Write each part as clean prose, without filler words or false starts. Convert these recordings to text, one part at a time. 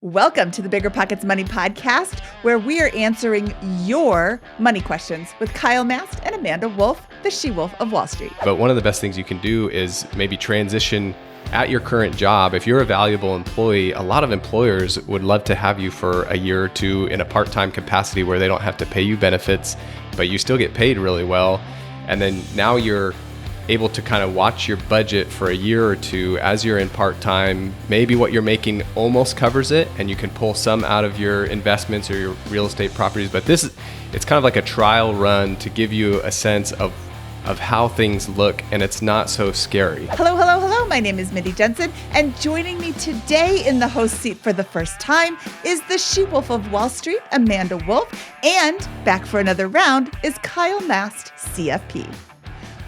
Welcome to the BiggerPockets Money Podcast, where we are answering your money questions with Kyle Mast and Amanda Wolfe, the she-wolf of Wall Street. But one of the best things you can do is maybe transition at your current job. If you're a valuable employee, a lot of employers would love to have you for a year or two in a part-time capacity where they don't have to pay you benefits, but you still get paid really well. And then now you're able to kind of watch your budget for a year or two as you're in part-time. Maybe what you're making almost covers it and you can pull some out of your investments or your real estate properties. But it's kind of like a trial run to give you a sense of how things look, and it's not so scary. Hello. My name is Mindy Jensen, and joining me today in the host seat for the first time is the she-wolf of Wall Street, Amanda Wolfe, and back for another round is Kyle Mast, CFP.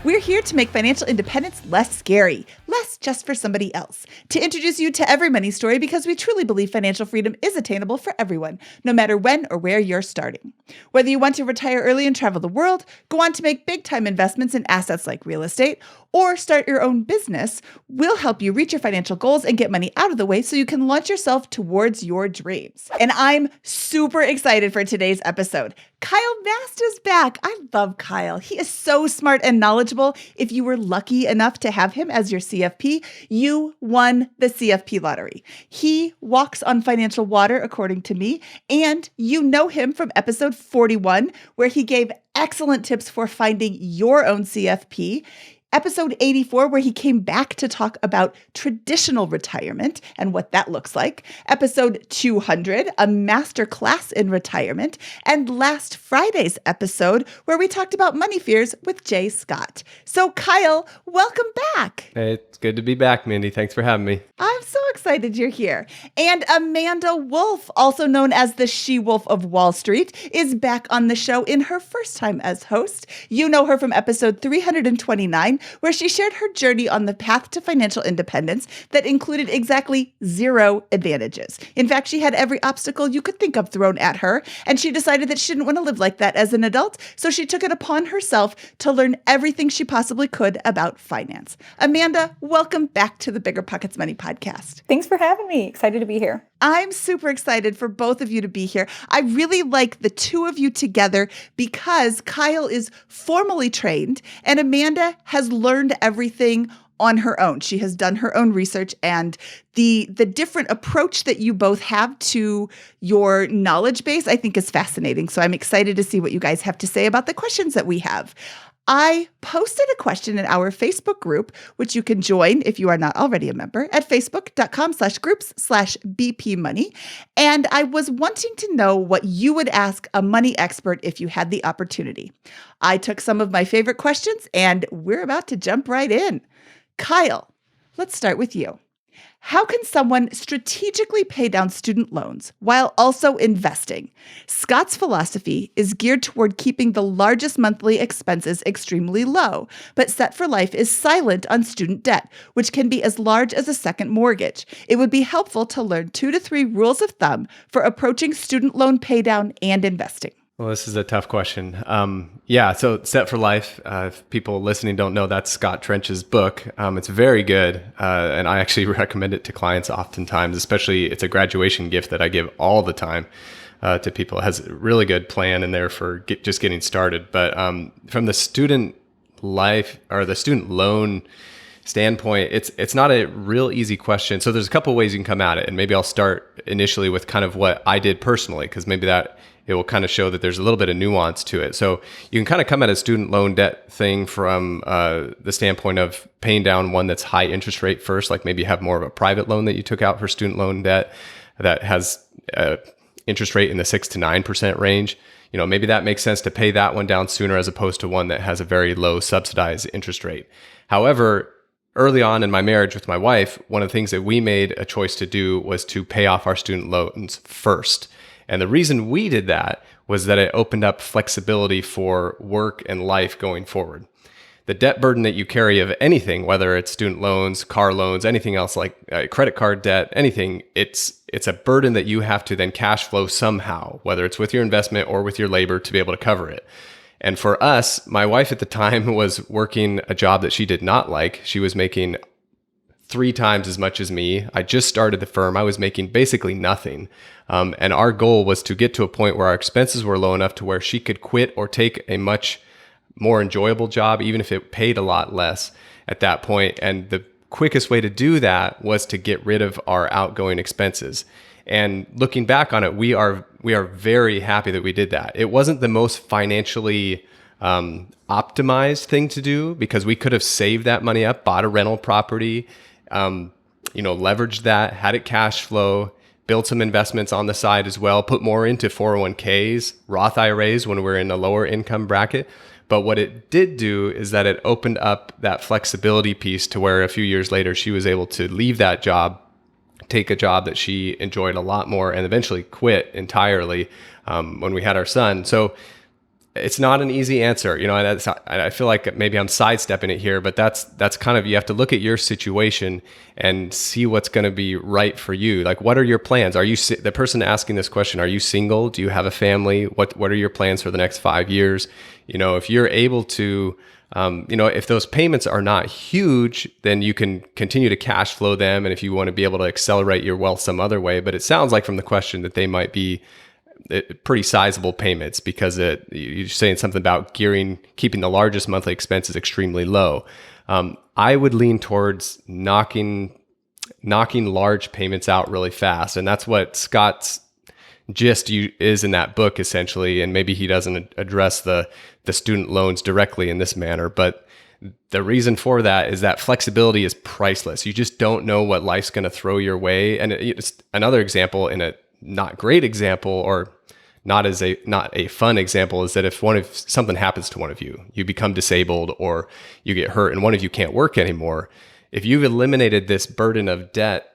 We're here to make financial independence less scary, less just for somebody else, to introduce you to every money story because we truly believe financial freedom is attainable for everyone, no matter when or where you're starting. Whether you want to retire early and travel the world, go on to make big-time investments in assets like real estate, or start your own business, we'll help you reach your financial goals and get money out of the way so you can launch yourself towards your dreams. And I'm super excited for today's episode. Kyle Mast is back. I love Kyle. He is so smart and knowledgeable. If you were lucky enough to have him as your CFP, you won the CFP lottery. He walks on financial water, according to me, and you know him from episode 41, where he gave excellent tips for finding your own CFP. Episode 84, where he came back to talk about traditional retirement and what that looks like. Episode 200, a masterclass in retirement. And last Friday's episode, where we talked about money fears with Jay Scott. So Kyle, welcome back. Hey, it's good to be back, Mindy. Thanks for having me. I'm so excited you're here. And Amanda Wolfe, also known as the she-wolf of Wall Street, is back on the show in her first time as host. You know her from episode 329, where she shared her journey on the path to financial independence that included exactly 0 advantages. In fact, she had every obstacle you could think of thrown at her, and she decided that she didn't want to live like that as an adult, so she took it upon herself to learn everything she possibly could about finance. Amanda, welcome back to the BiggerPockets Money Podcast. Thanks for having me. Excited to be here. I'm super excited for both of you to be here. I really like the two of you together because Kyle is formally trained and Amanda has learned everything on her own. She has done her own research, and the different approach that you both have to your knowledge base, I think, is fascinating. So I'm excited to see what you guys have to say about the questions that we have. I posted a question in our Facebook group, which you can join if you are not already a member at facebook.com/groups/bpmoney. And I was wanting to know what you would ask a money expert if you had the opportunity. I took some of my favorite questions and we're about to jump right in. Kyle, let's start with you. How can someone strategically pay down student loans while also investing? Scott's philosophy is geared toward keeping the largest monthly expenses extremely low, but Set for Life is silent on student debt, which can be as large as a second mortgage. It would be helpful to learn 2 to 3 rules of thumb for approaching student loan paydown and investing. Well, this is a tough question. So Set for Life, if people listening don't know, that's Scott Trench's book. It's very good, and I actually recommend it to clients oftentimes, especially it's a graduation gift that I give all the time to people. It has a really good plan in there for just getting started. But from the student life or the student loan standpoint, it's not a real easy question. So there's a couple ways you can come at it, and maybe I'll start initially with kind of what I did personally, because maybe that it will kind of show that there's a little bit of nuance to it. So you can kind of come at a student loan debt thing from the standpoint of paying down one that's high interest rate first, like maybe you have more of a private loan that you took out for student loan debt that has interest rate in the 6 to 9% range. You know, maybe that makes sense to pay that one down sooner as opposed to one that has a very low subsidized interest rate. However, early on in my marriage with my wife, one of the things that we made a choice to do was to pay off our student loans first. And the reason we did that was that it opened up flexibility for work and life going forward. The debt burden that you carry of anything, whether it's student loans, car loans, anything else like credit card debt, anything, it's a burden that you have to then cash flow somehow, whether it's with your investment or with your labor to be able to cover it. And for us, my wife at the time was working a job that she did not like. She was making 3 times as much as me. I just started the firm. I was making basically nothing. And our goal was to get to a point where our expenses were low enough to where she could quit or take a much more enjoyable job, even if it paid a lot less at that point. And the quickest way to do that was to get rid of our outgoing expenses. And looking back on it, we are very happy that we did that. It wasn't the most financially optimized thing to do, because we could have saved that money up, bought a rental property, leveraged that, had it cash flow, build some investments on the side as well, put more into 401ks, Roth IRAs when we're in a lower income bracket. But what it did do is that it opened up that flexibility piece to where a few years later, she was able to leave that job, take a job that she enjoyed a lot more, and eventually quit entirely when we had our son. So it's not an easy answer, and I feel like maybe I'm sidestepping it here, but that's kind of, you have to look at your situation and see what's going to be right for you. Like, what are your plans? Are you the person asking this question? Are you single? Do you have a family? What are your plans for the next 5 years? If you're able to, if those payments are not huge, then you can continue to cash flow them. And if you want to be able to accelerate your wealth some other way, but it sounds like from the question that they might be pretty sizable payments, because you're saying something about keeping the largest monthly expenses extremely low. I would lean towards knocking large payments out really fast. And that's what Scott's gist is in that book, essentially. And maybe he doesn't address the student loans directly in this manner, but the reason for that is that flexibility is priceless. You just don't know what life's going to throw your way. And it's another example, in a not great example, or not a fun example, is that if something happens to one of you, you become disabled or you get hurt and one of you can't work anymore. If you've eliminated this burden of debt,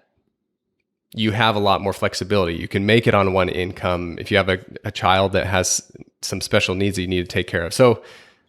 you have a lot more flexibility. You can make it on one income. If you have a child that has some special needs that you need to take care of. So,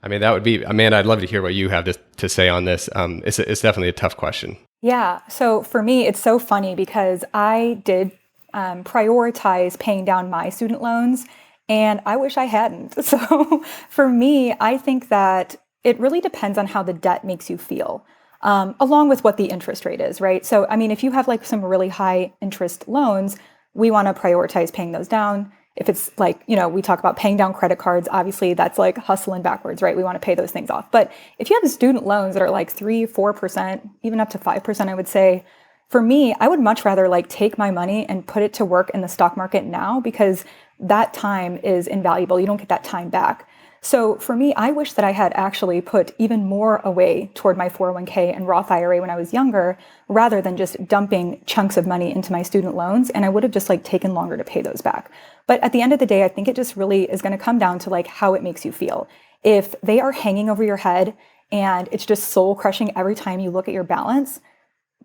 that would be, Amanda, I'd love to hear what you have to say on this. It's definitely a tough question. Yeah. So for me, it's so funny because I did prioritize paying down my student loans, and I wish I hadn't. So for me, I think that it really depends on how the debt makes you feel, along with what the interest rate is, right? So, if you have like some really high interest loans, we want to prioritize paying those down. If it's like, we talk about paying down credit cards, obviously that's like hustling backwards, right? We want to pay those things off. But if you have student loans that are like 3-4%, even up to 5%, I would say, for me, I would much rather like take my money and put it to work in the stock market now, because that time is invaluable. You don't get that time back. So for me, I wish that I had actually put even more away toward my 401k and Roth IRA when I was younger, rather than just dumping chunks of money into my student loans. And I would have just like taken longer to pay those back. But at the end of the day, I think it just really is going to come down to like how it makes you feel. If they are hanging over your head and it's just soul crushing every time you look at your balance,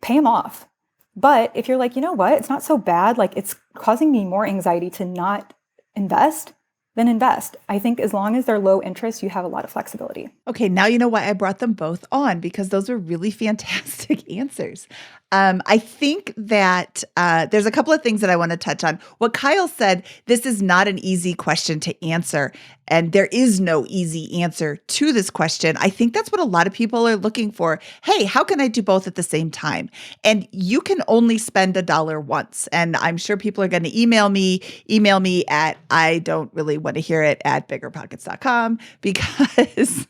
pay them off. But if you're like, you know what, it's not so bad, like it's causing me more anxiety to not invest, then invest. I think as long as they're low interest, you have a lot of flexibility. Okay, now you know why I brought them both on, because those were really fantastic answers. I think that there's a couple of things that I want to touch on. What Kyle said, this is not an easy question to answer, and there is no easy answer to this question. I think that's what a lot of people are looking for. Hey, how can I do both at the same time? And you can only spend $1 once. And I'm sure people are going to email me at, I don't really want to hear it, at BiggerPockets.com, because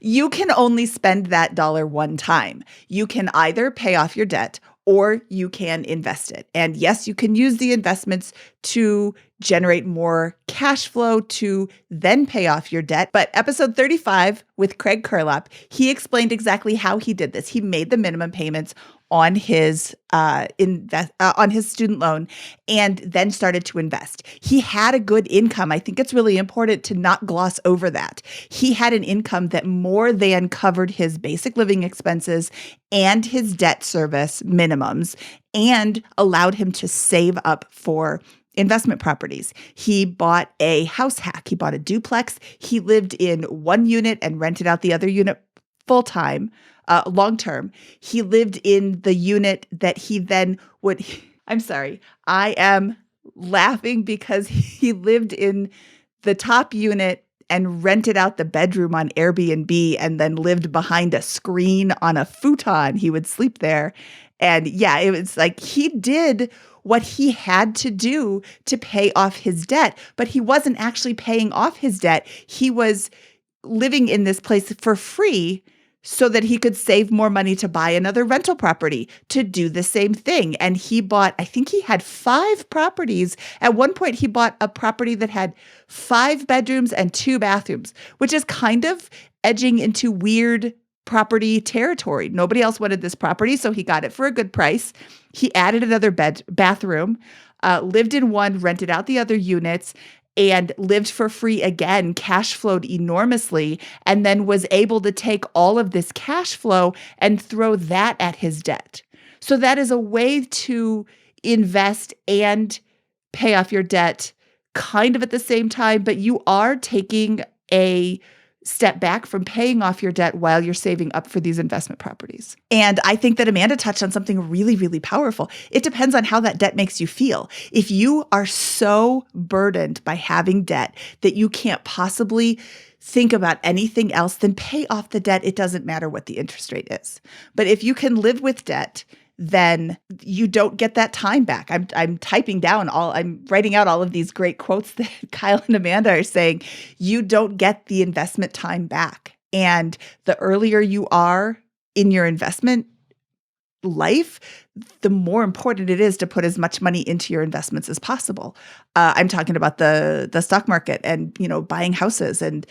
you can only spend that $1 one time. You can either pay off your debt or you can invest it. And yes, you can use the investments to generate more cash flow to then pay off your debt. But episode 35 with Craig Curlap, he explained exactly how he did this. He made the minimum payments on his student loan and then started to invest. He had a good income. I think it's really important to not gloss over that. He had an income that more than covered his basic living expenses and his debt service minimums, and allowed him to save up for investment properties. He bought a house hack. He bought a duplex. He lived in one unit and rented out the other unit full-time. Long-term. He lived in the unit that he then would, I'm sorry, I am laughing because he lived in the top unit and rented out the bedroom on Airbnb and then lived behind a screen on a futon. He would sleep there. And yeah, it was like he did what he had to do to pay off his debt, but he wasn't actually paying off his debt. He was living in this place for free so that he could save more money to buy another rental property to do the same thing. And he bought, I think he had 5 properties. At one point, he bought a property that had 5 bedrooms and 2 bathrooms, which is kind of edging into weird property territory. Nobody else wanted this property, so he got it for a good price. He added another bathroom, lived in one, rented out the other units, and lived for free again, cash flowed enormously, and then was able to take all of this cash flow and throw that at his debt. So that is a way to invest and pay off your debt kind of at the same time, but you are taking a step back from paying off your debt while you're saving up for these investment properties. And I think that Amanda touched on something really, really powerful. It depends on how that debt makes you feel. If you are so burdened by having debt that you can't possibly think about anything else, then pay off the debt. It doesn't matter what the interest rate is. But if you can live with debt, then you don't get that time back. I'm writing out all of these great quotes that Kyle and Amanda are saying. You don't get the investment time back. And the earlier you are in your investment life, the more important it is to put as much money into your investments as possible. I'm talking about the stock market and, buying houses. And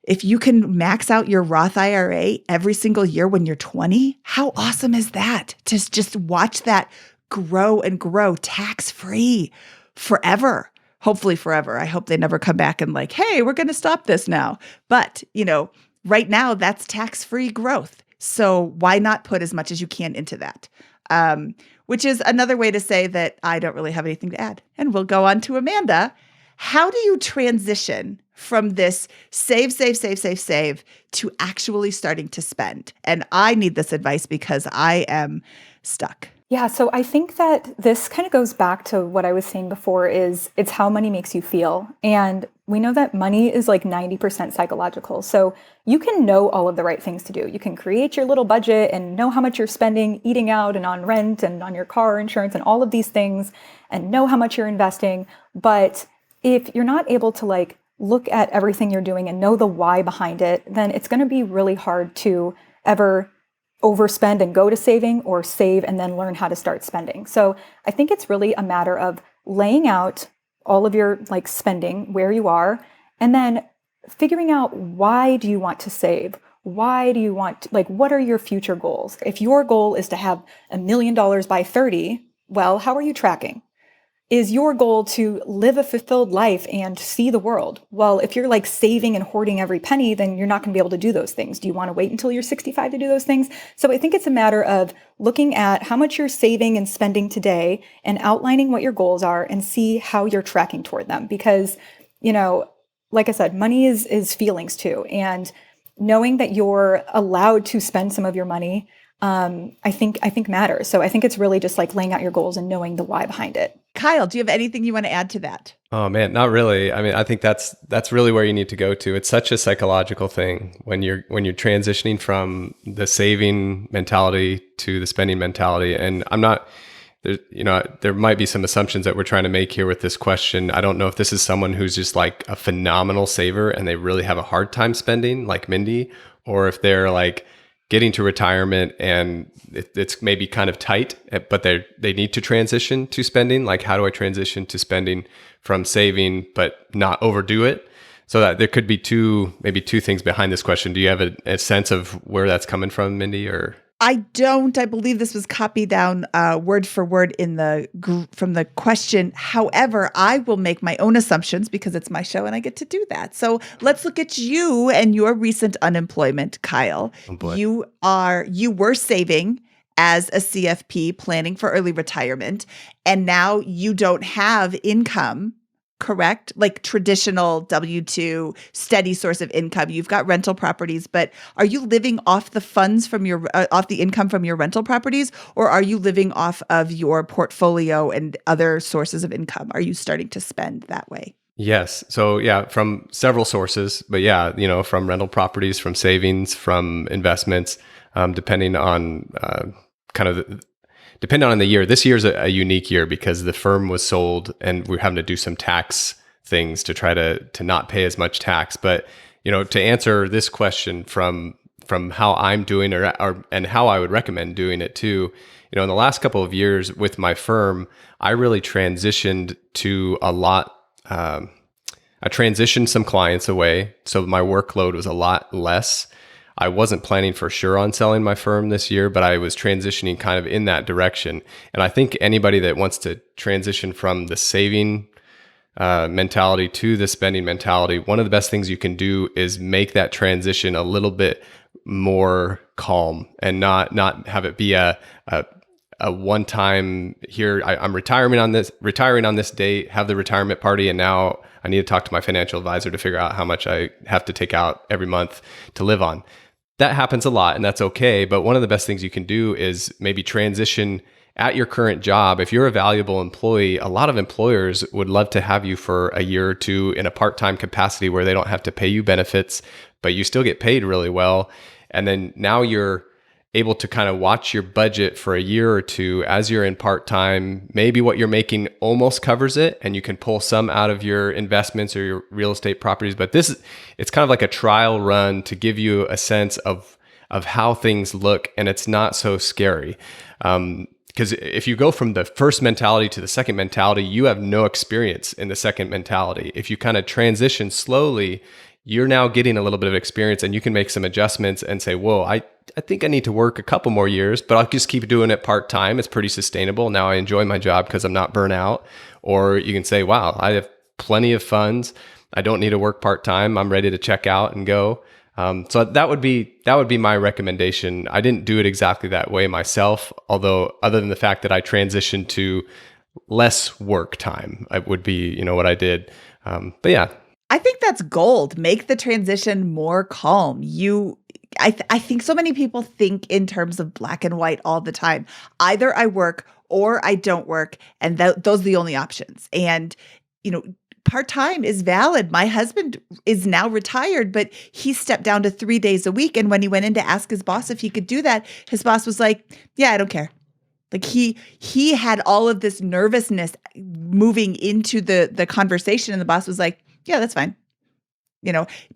if you can max out your Roth IRA every single year when you're 20, how awesome is that? To just watch that grow and grow tax-free forever. Hopefully forever. I hope they never come back and like, hey, we're going to stop this now. But, right now that's tax-free growth. So why not put as much as you can into that? Which is another way to say that I don't really have anything to add. And we'll go on to Amanda. How do you transition from this save to actually starting to spend? And I need this advice because I am stuck. Yeah, so I think that this kind of goes back to what I was saying before is it's how money makes you feel. And we know that money is like 90% psychological. So you can know all of the right things to do. You can create your little budget and know how much you're spending, eating out and on rent and on your car insurance and all of these things and know how much you're investing. But if you're not able to look at everything you're doing and know the why behind it, then it's going to be really hard to ever overspend and go to saving or save and then learn how to start spending. So I think it's really a matter of laying out all of your spending where you are and then figuring out why do you want to save? Why do you want, what are your future goals? If your goal is to have $1 million by 30, well, how are you tracking? Is your goal to live a fulfilled life and see the world? Well, if you're saving and hoarding every penny, then you're not going to be able to do those things. Do you want to wait until you're 65 to do those things? So I think it's a matter of looking at how much you're saving and spending today and outlining what your goals are and see how you're tracking toward them. Because, like I said, money is feelings too. And knowing that you're allowed to spend some of your money, I think matters. So I think it's really just laying out your goals and knowing the why behind it. Kyle, do you have anything you want to add to that? Oh man, not really. I mean, I think that's really where you need to go to. It's such a psychological thing when you're transitioning from the saving mentality to the spending mentality. And I'm not there might be some assumptions that we're trying to make here with this question. I don't know if this is someone who's just a phenomenal saver and they really have a hard time spending like Mindy, or if they're getting to retirement and it's maybe kind of tight, but they need to transition to spending. How do I transition to spending from saving, but not overdo it? So that there could be two things behind this question. Do you have a sense of where that's coming from, Mindy, or? I don't. I believe this was copied down word for word from the question. However, I will make my own assumptions because it's my show and I get to do that. So let's look at you and your recent unemployment, Kyle. Oh boy. You were saving as a CFP planning for early retirement, and now you don't have income. Correct? Traditional W-2 steady source of income. You've got rental properties, but are you living off the funds from off the income from your rental properties, or are you living off of your portfolio and other sources of income? Are you starting to spend that way? Yes. So yeah, from several sources, but yeah, from rental properties, from savings, from investments, depending on kind of depending on the year, this year's a unique year because the firm was sold and we're having to do some tax things to try to not pay as much tax. But, to answer this question from how I'm doing and how I would recommend doing it too, in the last couple of years with my firm, I really transitioned to a lot. I transitioned some clients away, so my workload was a lot less. I wasn't planning for sure on selling my firm this year, but I was transitioning kind of in that direction. And I think anybody that wants to transition from the saving mentality to the spending mentality, one of the best things you can do is make that transition a little bit more calm and not have it be a one time here. I'm retiring on this date, have the retirement party, and now I need to talk to my financial advisor to figure out how much I have to take out every month to live on. That happens a lot, and that's okay. But one of the best things you can do is maybe transition at your current job. If you're a valuable employee, a lot of employers would love to have you for a year or two in a part-time capacity where they don't have to pay you benefits, but you still get paid really well. And then now you're able to kind of watch your budget for a year or two as you're in part-time. Maybe what you're making almost covers it and you can pull some out of your investments or your real estate properties. But it's kind of like a trial run to give you a sense of how things look, and it's not so scary. Because if you go from the first mentality to the second mentality, you have no experience in the second mentality. If you kind of transition slowly, you're now getting a little bit of experience and you can make some adjustments and say, whoa, I think I need to work a couple more years, but I'll just keep doing it part-time. It's pretty sustainable. Now I enjoy my job because I'm not burnt out. Or you can say, wow, I have plenty of funds. I don't need to work part-time. I'm ready to check out and go. So that would be my recommendation. I didn't do it exactly that way myself, although other than the fact that I transitioned to less work time, it would be, what I did. But yeah. I think that's gold. Make the transition more calm. I think so many people think in terms of black and white all the time. Either I work or I don't work, and those are the only options. And, part-time is valid. My husband is now retired, but he stepped down to 3 days a week. And when he went in to ask his boss if he could do that, his boss was like, yeah, I don't care. Like he had all of this nervousness moving into the conversation, and the boss was like, yeah, that's fine.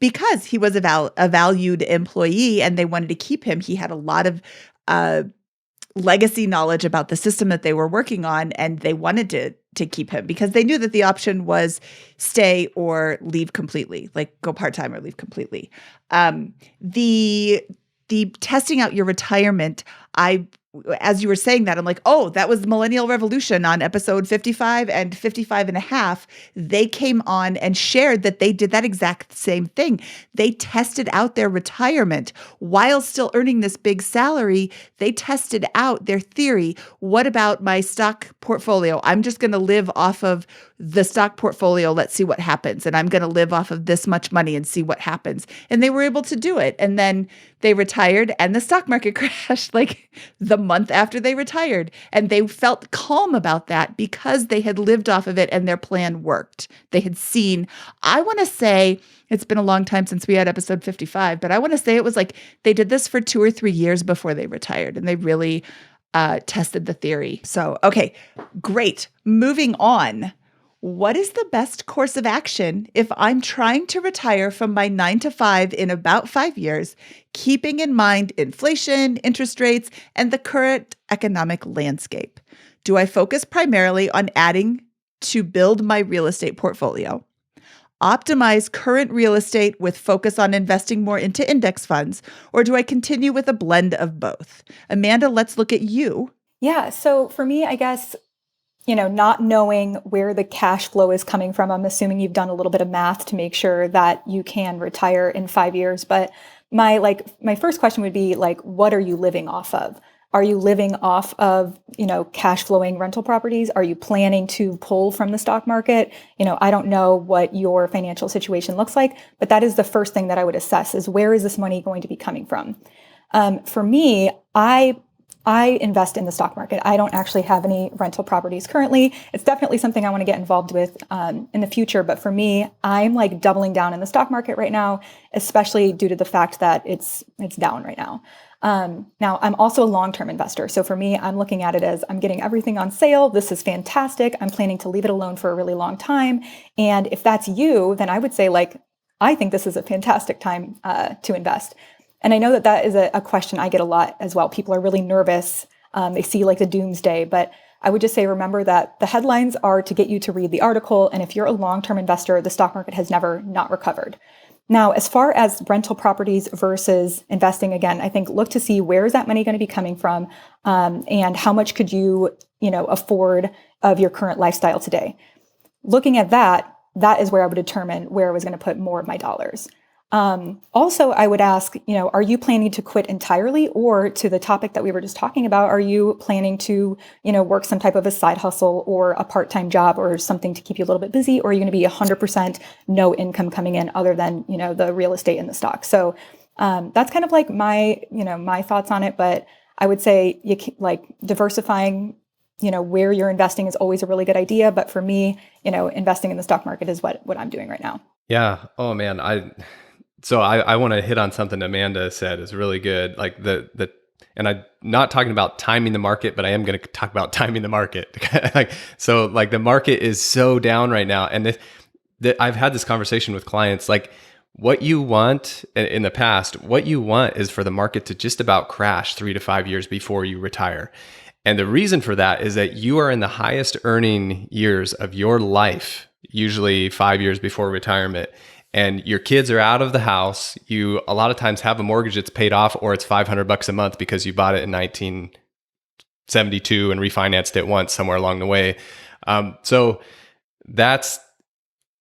Because he was a valued employee and they wanted to keep him. He had a lot of legacy knowledge about the system that they were working on, and they wanted to keep him because they knew that the option was stay or leave completely, like go part-time or leave completely. The testing out your retirement, as you were saying that, I'm like, oh, that was the Millennial Revolution on episode 55 and 55 and a half. They came on and shared that they did that exact same thing. They tested out their retirement while still earning this big salary. They tested out their theory. What about my stock portfolio? I'm just going to live off of the stock portfolio. Let's see what happens. And I'm going to live off of this much money and see what happens. And they were able to do it. And then they retired and the stock market crashed like the month after they retired. And they felt calm about that because they had lived off of it and their plan worked. They had seen, I want to say, it's been a long time since we had episode 55, but I want to say it was like they did this for 2 or 3 years before they retired, and they really tested the theory. So, okay, great. Moving on. What is the best course of action if I'm trying to retire from my 9 to 5 in about 5 years, keeping in mind inflation, interest rates, and the current economic landscape? Do I focus primarily on adding to build my real estate portfolio? Optimize current real estate with focus on investing more into index funds, or do I continue with a blend of both? Amanda, let's look at you. Yeah, so for me, I guess, not knowing where the cash flow is coming from, I'm assuming you've done a little bit of math to make sure that you can retire in 5 years. But my first question would be what are you living off of? Are you living off of, cash flowing rental properties? Are you planning to pull from the stock market? I don't know what your financial situation looks like, but that is the first thing that I would assess is where is this money going to be coming from? For me, I invest in the stock market. I don't actually have any rental properties currently. It's definitely something I want to get involved with in the future. But for me, I'm doubling down in the stock market right now, especially due to the fact that it's down right now. Now, I'm also a long-term investor. So for me, I'm looking at it as I'm getting everything on sale. This is fantastic. I'm planning to leave it alone for a really long time. And if that's you, then I would say I think this is a fantastic time to invest. And I know that is a question I get a lot as well. People are really nervous. They see the doomsday, but I would just say, remember that the headlines are to get you to read the article. And if you're a long-term investor, the stock market has never not recovered. Now, as far as rental properties versus investing, again, I think look to see where is that money going to be coming from, and how much could you afford of your current lifestyle today. Looking at that is where I would determine where I was going to put more of my dollars. Also, I would ask, are you planning to quit entirely, or to the topic that we were just talking about, are you planning to, work some type of a side hustle or a part-time job or something to keep you a little bit busy, or are you going to be 100% no income coming in other than, the real estate and the stock? So, that's kind of my thoughts on it, but I would say diversifying, where you're investing is always a really good idea. But for me, investing in the stock market is what I'm doing right now. Yeah. Oh man. So I want to hit on something Amanda said is really good. And I'm not talking about timing the market, but I am going to talk about timing the market. The market is so down right now. And I've had this conversation with clients, what you want in the past, what you want is for the market to just about crash 3 to 5 years before you retire. And the reason for that is that you are in the highest earning years of your life, usually 5 years before retirement. And your kids are out of the house. You a lot of times have a mortgage that's paid off, or it's $500 a month because you bought it in 1972 and refinanced it once somewhere along the way. So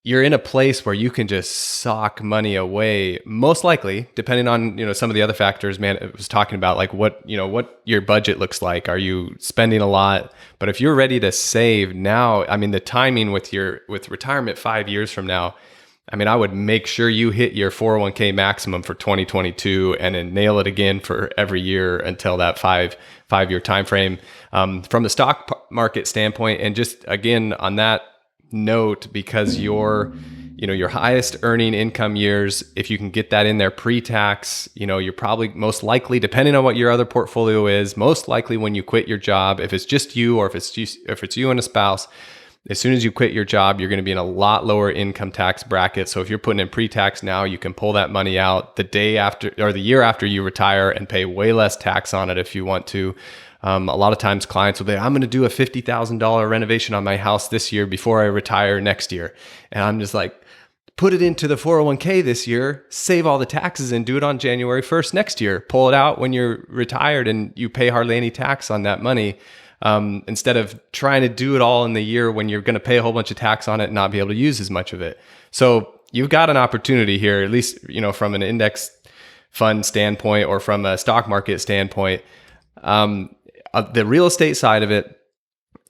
you're in a place where you can just sock money away, most likely, depending on, some of the other factors, man, it was talking about what your budget looks like. Are you spending a lot? But if you're ready to save now, the timing with retirement 5 years from now, I would make sure you hit your 401k maximum for 2022 and then nail it again for every year until that five-year time frame. From the stock market standpoint, and just again on that note, because your highest earning income years, if you can get that in there pre-tax, you're probably most likely, depending on what your other portfolio is, most likely when you quit your job, if it's just you or if it's you and a spouse, as soon as you quit your job, you're going to be in a lot lower income tax bracket. So if you're putting in pre-tax now, you can pull that money out the day after or the year after you retire and pay way less tax on it if you want to. A lot of times clients will say, I'm going to do a $50,000 renovation on my house this year before I retire next year. And I'm just like, put it into the 401k this year, save all the taxes and do it on January 1st next year. Pull it out when you're retired and you pay hardly any tax on that money. Instead of trying to do it all in the year when you're going to pay a whole bunch of tax on it and not be able to use as much of it. So you've got an opportunity here, at least, from an index fund standpoint or from a stock market standpoint. The real estate side of it,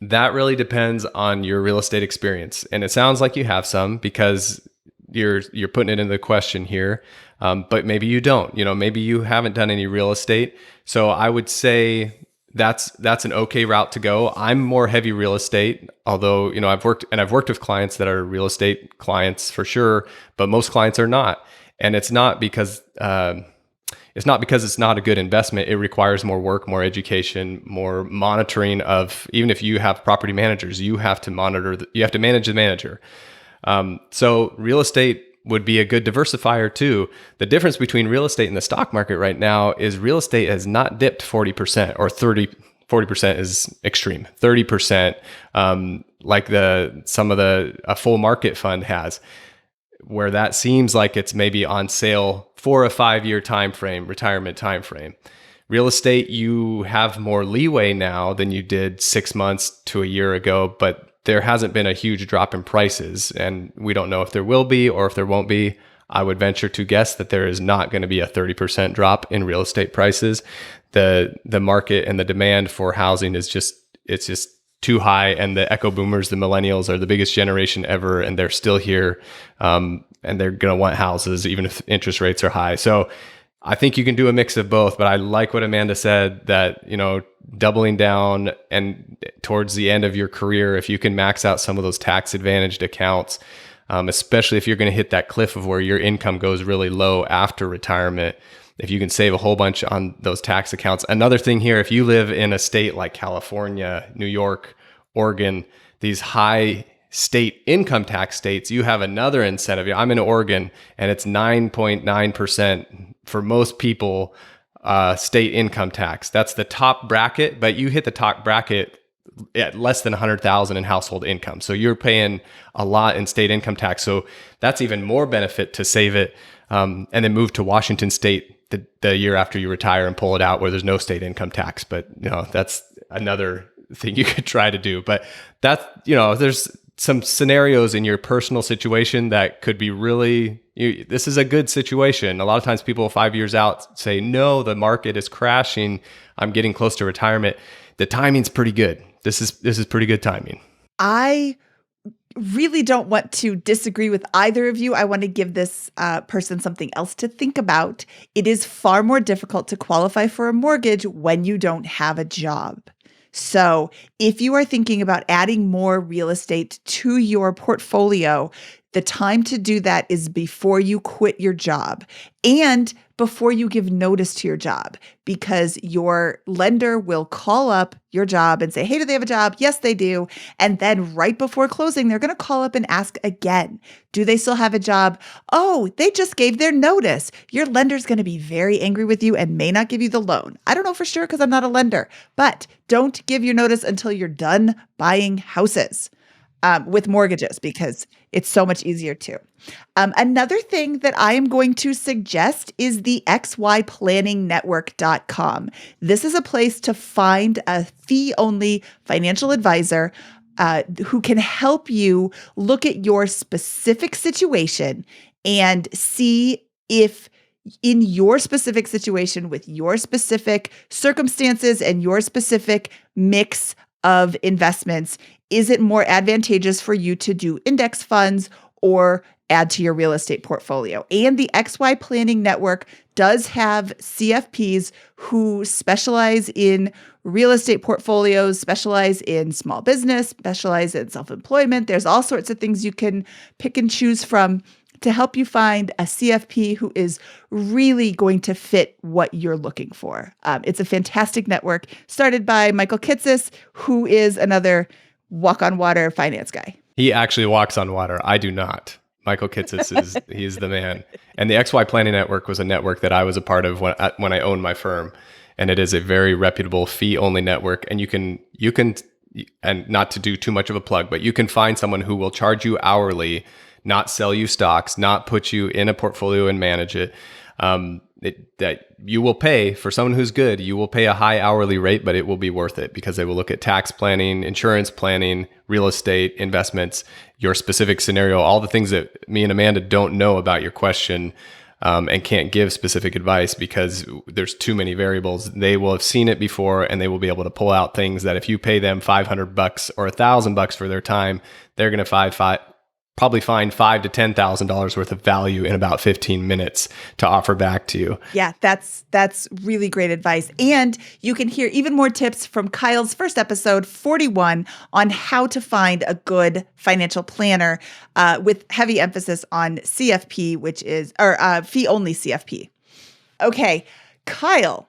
that really depends on your real estate experience. And it sounds like you have some because you're putting it into the question here. But maybe you don't, maybe you haven't done any real estate. So I would say that's an okay route to go. I'm more heavy real estate, although, I've worked with clients that are real estate clients for sure, but most clients are not. And it's not because it's not a good investment. It requires more work, more education, more monitoring of, even if you have property managers, you have to manage the manager. So real estate would be a good diversifier too. The difference between real estate and the stock market right now is real estate has not dipped 40% or 40% is extreme. 30%, like a full market fund has, where that seems like it's maybe on sale for a 5-year time frame, retirement time frame. Real estate, you have more leeway now than you did 6 months to a year ago, but there hasn't been a huge drop in prices, and we don't know if there will be or if there won't be. I would venture to guess that there is not going to be a 30% drop in real estate prices. The market and the demand for housing is just too high, and the echo boomers, the millennials, are the biggest generation ever, and they're still here, and they're going to want houses even if interest rates are high. So I think you can do a mix of both, but I like what Amanda said, that, doubling down and towards the end of your career, if you can max out some of those tax advantaged accounts, especially if you're going to hit that cliff of where your income goes really low after retirement, if you can save a whole bunch on those tax accounts. Another thing here, if you live in a state like California, New York, Oregon, these high state income tax states, you have another incentive. I'm in Oregon, and it's 9.9% for most people, state income tax. That's the top bracket, but you hit the top bracket at less than 100,000 in household income. So you're paying a lot in state income tax. So that's even more benefit to save it, and then move to Washington State the year after you retire and pull it out where there's no state income tax. But that's another thing you could try to do. But that's, there's some scenarios in your personal situation that could be really, this is a good situation. A lot of times people 5 years out say, no, the market is crashing, I'm getting close to retirement. The timing's pretty good. This is pretty good timing. I really don't want to disagree with either of you. I want to give this person something else to think about. It is far more difficult to qualify for a mortgage when you don't have a job. So if you are thinking about adding more real estate to your portfolio, the time to do that is before you quit your job and before you give notice to your job, because your lender will call up your job and say, hey, do they have a job? Yes, they do. And then right before closing, they're going to call up and ask again, do they still have a job? Oh, they just gave their notice. Your lender's going to be very angry with you and may not give you the loan. I don't know for sure because I'm not a lender, but don't give your notice until you're done buying houses. With mortgages, because it's so much easier too. Another thing that I am going to suggest is the xyplanningnetwork.com. This is a place to find a fee-only financial advisor who can help you look at your specific situation and see if in your specific situation with your specific circumstances and your specific mix of investments, is it more advantageous for you to do index funds or add to your real estate portfolio? And the XY Planning Network does have CFPs who specialize in real estate portfolios, specialize in small business, specialize in self-employment. There's all sorts of things you can pick and choose from to help you find a CFP who is really going to fit what you're looking for. It's a fantastic network started by Michael Kitces, who is another walk on water finance guy. He actually walks on water. I do not. Michael Kitces he's the man. And the XY Planning Network was a network that I was a part of when I owned my firm. And it is a very reputable fee-only network. And you can, and not to do too much of a plug, but you can find someone who will charge you hourly, not sell you stocks, not put you in a portfolio and manage it. That you will pay for someone who's good. You will pay a high hourly rate, but it will be worth it because they will look at tax planning, insurance planning, real estate, investments, your specific scenario, all the things that me and Amanda don't know about your question, and can't give specific advice because there's too many variables. They will have seen it before and they will be able to pull out things that if you pay them $500 or $1,000 for their time, they're going to probably find $5,000 to $10,000 worth of value in about 15 minutes to offer back to you. Yeah, that's really great advice. And you can hear even more tips from Kyle's first episode, 41, on how to find a good financial planner with heavy emphasis on CFP, which is, or fee-only CFP. Okay, Kyle,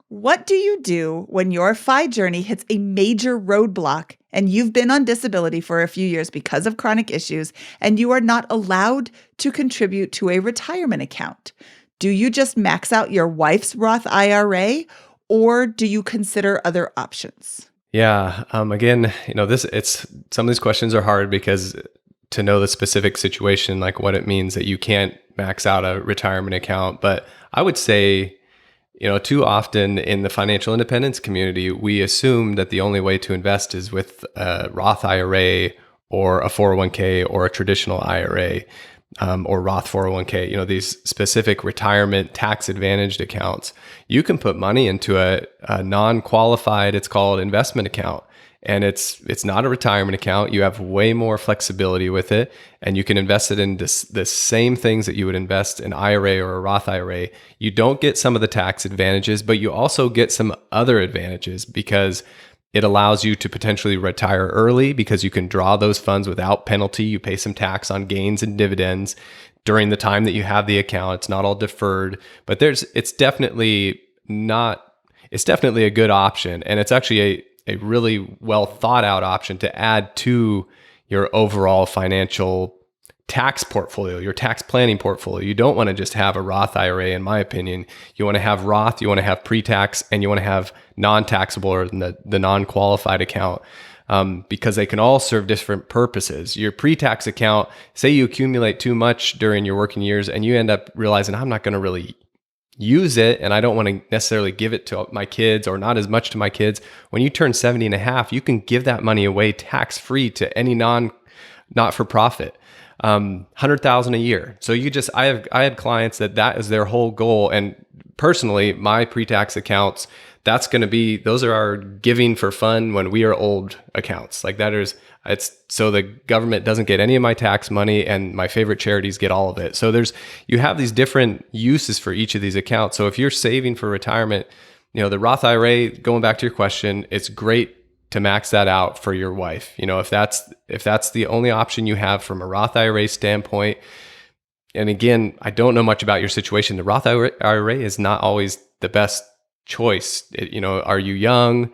what do you do when your FI journey hits a major roadblock and you've been on disability for a few years because of chronic issues and you are not allowed to contribute to a retirement account? Do you just max out your wife's Roth IRA or do you consider other options? Yeah. Again, some of these questions are hard because to know the specific situation, like what it means that you can't max out a retirement account. But I would say, too often in the financial independence community, we assume that the only way to invest is with a Roth IRA or a 401k or a traditional IRA, or Roth 401k, these specific retirement tax advantaged accounts. You can put money into a non-qualified, it's called investment account. And it's not a retirement account. You have way more flexibility with it, and you can invest it in the same things that you would invest in IRA or a Roth IRA. You don't get some of the tax advantages, but you also get some other advantages because it allows you to potentially retire early because you can draw those funds without penalty. You pay some tax on gains and dividends, during the time that you have the account. It's not all deferred, but it's definitely a good option. And it's actually a really well thought out option to add to your overall financial tax portfolio, your tax planning portfolio. You don't want to just have a Roth IRA, in my opinion. You want to have Roth, you want to have pre-tax, and you want to have non-taxable or the non-qualified account, because they can all serve different purposes. Your pre-tax account, say you accumulate too much during your working years and you end up realizing, I'm not going to really use it, and I don't want to necessarily give it to my kids, or not as much to my kids. When you turn 70 and a half, you can give that money away tax-free to any not-for-profit, 100,000 a year. So I had clients that is their whole goal. And personally, my pre-tax accounts, those are our giving for fun when we are old accounts. Like it's so the government doesn't get any of my tax money, and my favorite charities get all of it. So you have these different uses for each of these accounts. So if you're saving for retirement, the Roth IRA, going back to your question, it's great to max that out for your wife. If that's the only option you have from a Roth IRA standpoint. And again, I don't know much about your situation. The Roth IRA is not always the best choice. Are you young?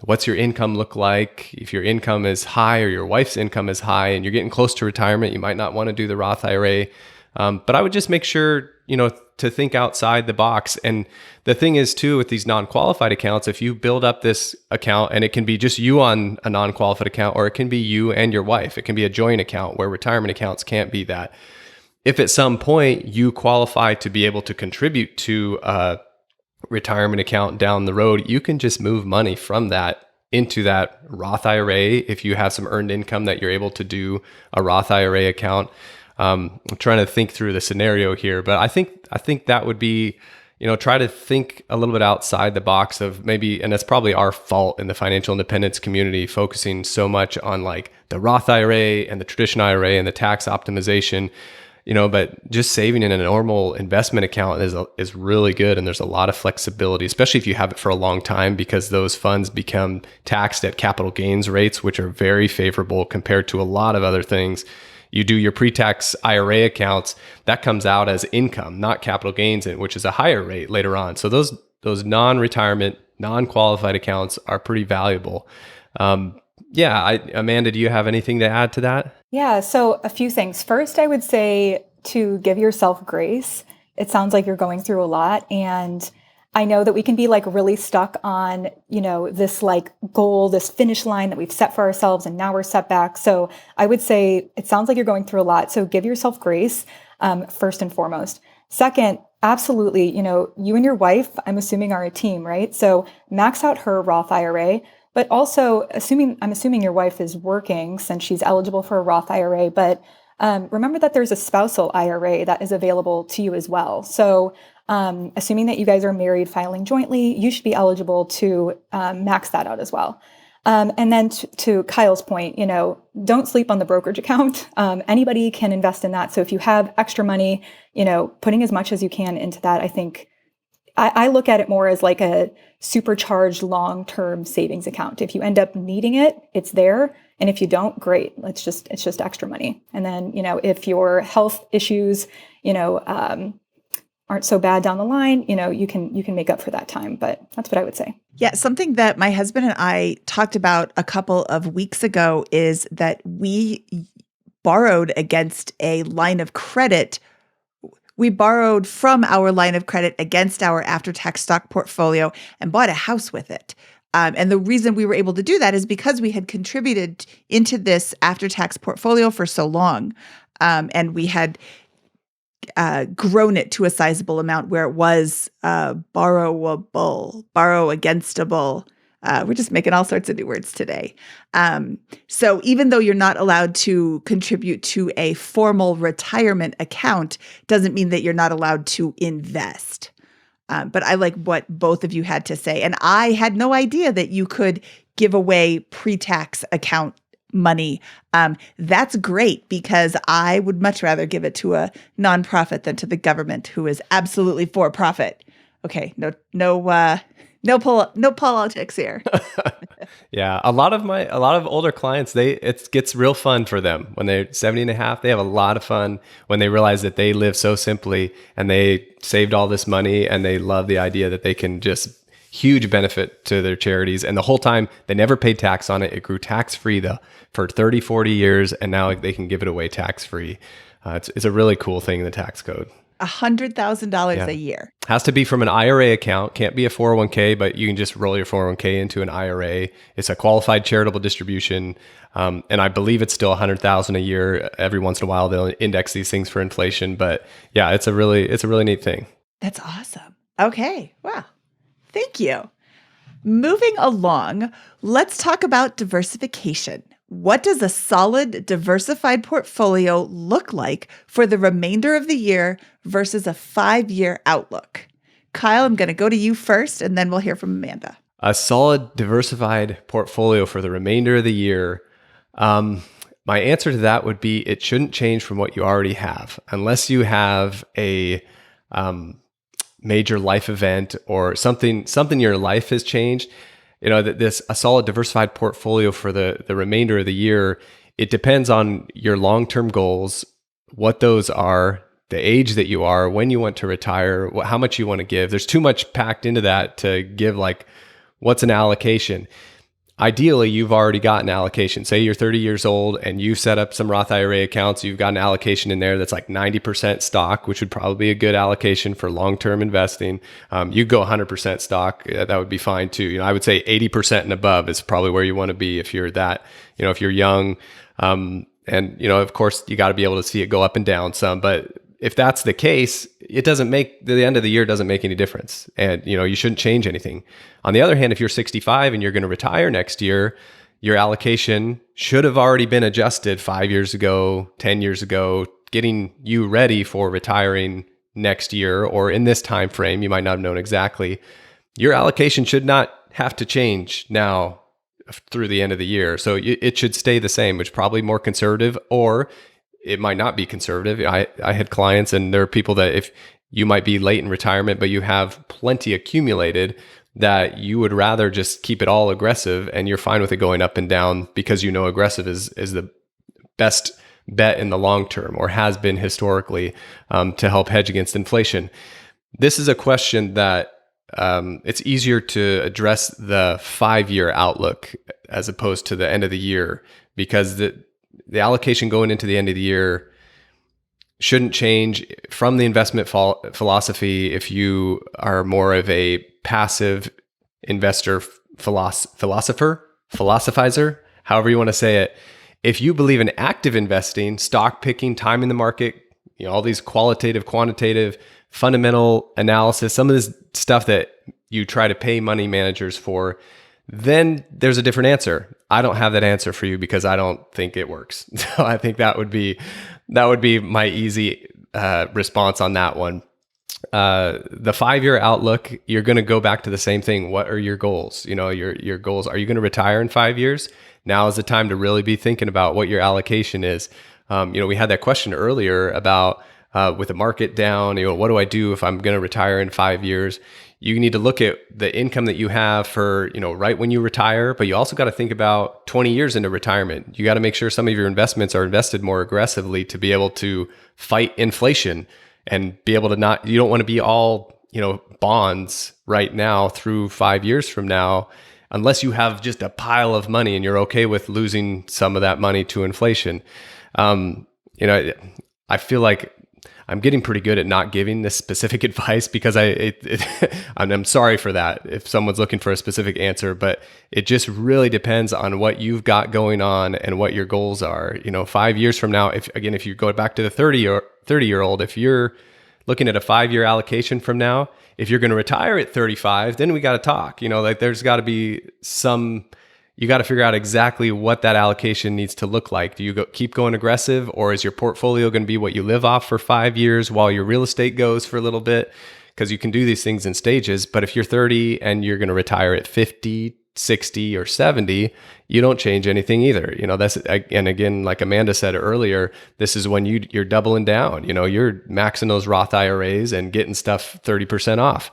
What's your income look like? If your income is high, or your wife's income is high, and you're getting close to retirement, you might not want to do the Roth IRA. But I would just make sure, to think outside the box. And the thing is too, with these non-qualified accounts, if you build up this account, and it can be just you on a non-qualified account, or it can be you and your wife, it can be a joint account, where retirement accounts can't be that. If at some point you qualify to be able to contribute to a retirement account down the road, you can just move money from that into that Roth IRA. If you have some earned income that you're able to do a Roth IRA account. I'm trying to think through the scenario here, but I think that would be, try to think a little bit outside the box of maybe, and that's probably our fault in the financial independence community, focusing so much on like the Roth IRA and the traditional IRA and the tax optimization, but just saving in a normal investment account is really good. And there's a lot of flexibility, especially if you have it for a long time, because those funds become taxed at capital gains rates, which are very favorable compared to a lot of other things. You do your pre-tax IRA accounts, that comes out as income, not capital gains, which is a higher rate later on. So those non-retirement, non-qualified accounts are pretty valuable. Amanda, do you have anything to add to that? Yeah, so a few things. First, I would say to give yourself grace. It sounds like you're going through a lot, and I know that we can be like really stuck on, this like goal, this finish line that we've set for ourselves, and now we're set back. So I would say it sounds like you're going through a lot. So give yourself grace, first and foremost. Second, absolutely, you and your wife, I'm assuming, are a team, right? So max out her Roth IRA, but also I'm assuming your wife is working since she's eligible for a Roth IRA, but remember that there's a spousal IRA that is available to you as well. So assuming that you guys are married, filing jointly, you should be eligible to max that out as well. And then to Kyle's point, don't sleep on the brokerage account. Anybody can invest in that. So if you have extra money, putting as much as you can into that, I think I look at it more as like a supercharged long-term savings account. If you end up needing it, it's there. And if you don't, great. It's just extra money. And then, if your health issues, aren't so bad down the line, you can make up for that time. But that's what I would say. Yeah, something that my husband and I talked about a couple of weeks ago is that we borrowed against a line of credit. We borrowed from our line of credit against our after-tax stock portfolio and bought a house with it. And the reason we were able to do that is because we had contributed into this after-tax portfolio for so long. And we had grown it to a sizable amount where it was borrowable, borrow againstable. We're just making all sorts of new words today. So even though you're not allowed to contribute to a formal retirement account, doesn't mean that you're not allowed to invest. But I like what both of you had to say. And I had no idea that you could give away pre-tax account money. That's great, because I would much rather give it to a nonprofit than to the government, who is absolutely for profit. Okay, no No politics here. Yeah, a lot of older clients, it gets real fun for them when they're 70 and a half. They have a lot of fun when they realize that they live so simply and they saved all this money, and they love the idea that they can just huge benefit to their charities. And the whole time they never paid tax on it. It grew tax free for 30, 40 years, and now they can give it away tax free. It's a really cool thing in the tax code. $100,000 a year. Has to be from an IRA account. Can't be a 401k, but you can just roll your 401k into an IRA. It's a qualified charitable distribution. And I believe it's still $100,000 a year. Every once in a while, they'll index these things for inflation. But yeah, it's a really neat thing. That's awesome. Okay. Wow. Thank you. Moving along, let's talk about diversification. What does a solid diversified portfolio look like for the remainder of the year versus a 5-year outlook? Kyle, I'm going to go to you first, and then we'll hear from Amanda. A solid diversified portfolio for the remainder of the year. My answer to that would be it shouldn't change from what you already have, unless you have a major life event or something in your life has changed. A solid diversified portfolio for the remainder of the year, it depends on your long-term goals, what those are, the age that you are, when you want to retire, how much you want to give. There's too much packed into that to give like, what's an allocation? Ideally, you've already got an allocation. Say you're 30 years old and you set up some Roth IRA accounts. You've got an allocation in there that's like 90% stock, which would probably be a good allocation for long-term investing. You go 100% stock, that would be fine too. I would say 80% and above is probably where you want to be if you're that, if you're young. And of course, you got to be able to see it go up and down some. But if that's the case, the end of the year doesn't make any difference. And, you shouldn't change anything. On the other hand, if you're 65 and you're going to retire next year, your allocation should have already been adjusted 5 years ago, 10 years ago, getting you ready for retiring next year or in this time frame. You might not have known exactly. Your allocation should not have to change now through the end of the year. So it should stay the same, which is probably more conservative, or it might not be conservative. I had clients, and there are people that if you might be late in retirement, but you have plenty accumulated, that you would rather just keep it all aggressive, and you're fine with it going up and down because aggressive is the best bet in the long term, or has been historically, to help hedge against inflation. This is a question that it's easier to address the 5-year outlook as opposed to the end of the year, because the allocation going into the end of the year shouldn't change from the investment philosophy. If you are more of a passive investor philosophizer, however you want to say it, if you believe in active investing, stock picking, time in the market, all these qualitative, quantitative, fundamental analysis, some of this stuff that you try to pay money managers for, then there's a different answer. I don't have that answer for you because I don't think it works. So I think that would be my easy response on that one. The 5-year outlook, you're going to go back to the same thing. What are your goals? Your goals. Are you going to retire in 5 years? Now is the time to really be thinking about what your allocation is. We had that question earlier about with the market down, what do I do if I'm going to retire in 5 years? You need to look at the income that you have for, right when you retire, but you also got to think about 20 years into retirement. You got to make sure some of your investments are invested more aggressively to be able to fight inflation and be able to you don't want to be all, bonds right now through 5 years from now, unless you have just a pile of money and you're okay with losing some of that money to inflation. I feel like I'm getting pretty good at not giving this specific advice because I'm sorry for that if someone's looking for a specific answer, but it just really depends on what you've got going on and what your goals are. 5 years from now, if you go back to the 30-year-old, if you're looking at a 5-year allocation from now, if you're going to retire at 35, then we got to talk. There's got to be you got to figure out exactly what that allocation needs to look like. Do you keep going aggressive, or is your portfolio going to be what you live off for 5 years while your real estate goes for a little bit? Because you can do these things in stages. But if you're 30 and you're going to retire at 50, 60, or 70, you don't change anything either. And again, like Amanda said earlier, this is when you're doubling down. You're maxing those Roth IRAs and getting stuff 30% off.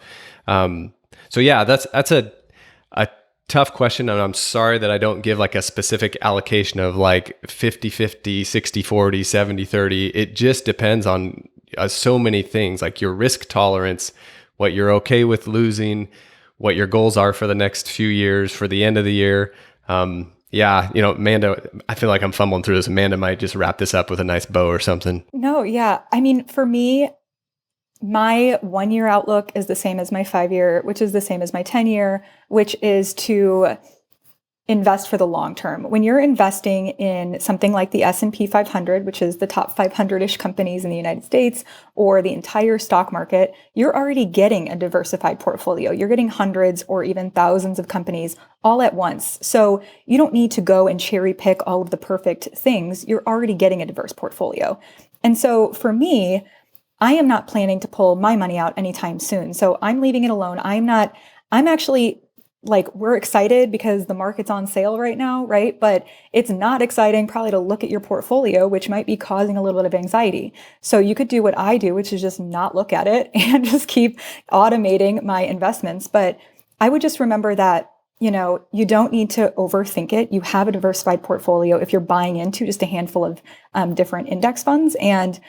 So yeah, that's a tough question. And I'm sorry that I don't give like a specific allocation of like 50-50, 60-40, 70-30. It just depends on so many things, like your risk tolerance, what you're okay with losing, what your goals are for the next few years, for the end of the year. Yeah, Amanda, I feel like I'm fumbling through this. Amanda might just wrap this up with a nice bow or something. No, yeah. I mean, for me, my 1-year outlook is the same as my 5-year, which is the same as my 10-year, which is to invest for the long term. When you're investing in something like the S&P 500, which is the top 500-ish companies in the United States, or the entire stock market, you're already getting a diversified portfolio. You're getting hundreds or even thousands of companies all at once. So you don't need to go and cherry pick all of the perfect things. You're already getting a diverse portfolio. And so for me, I am not planning to pull my money out anytime soon. So I'm leaving it alone. I'm actually like, we're excited because the market's on sale right now, right? But it's not exciting probably to look at your portfolio, which might be causing a little bit of anxiety. So you could do what I do, which is just not look at it and just keep automating my investments. But I would just remember that, you don't need to overthink it. You have a diversified portfolio if you're buying into just a handful of different index funds. And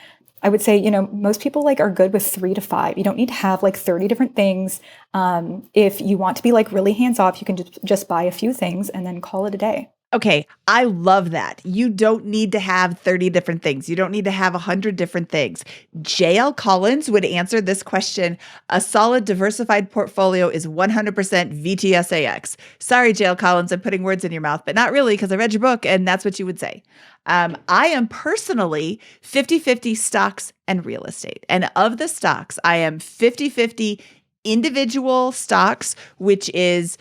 I would say, most people are good with 3 to 5. You don't need to have 30 different things. If you want to be really hands off, you can just buy a few things and then call it a day. Okay, I love that. You don't need to have 30 different things. You don't need to have 100 different things. JL Collins would answer this question. A solid diversified portfolio is 100% VTSAX. Sorry, JL Collins, I'm putting words in your mouth, but not really, because I read your book and that's what you would say. I am personally 50-50 stocks and real estate. And of the stocks, I am 50-50 individual stocks, which is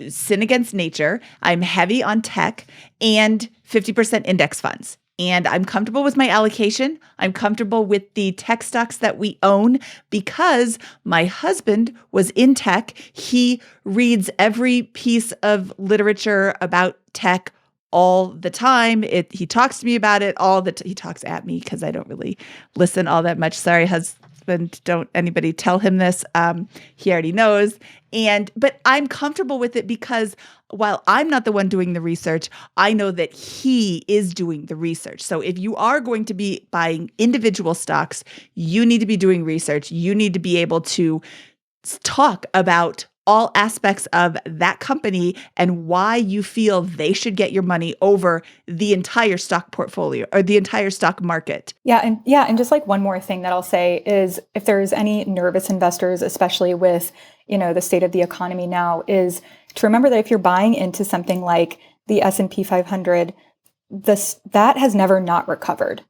sin against nature. I'm heavy on tech, and 50% index funds. And I'm comfortable with my allocation. I'm comfortable with the tech stocks that we own because my husband was in tech. He reads every piece of literature about tech all the time. He talks to me about it he talks at me because I don't really listen all that much. Sorry, husband, don't anybody tell him this. He already knows. But I'm comfortable with it because while I'm not the one doing the research, I know that he is doing the research. So if you are going to be buying individual stocks, you need to be doing research. You need to be able to talk about all aspects of that company and why you feel they should get your money over the entire stock portfolio or the entire stock market. And just one more thing that I'll say is if there's any nervous investors, especially with, the state of the economy now, is to remember that if you're buying into something like the S&P 500, that has never not recovered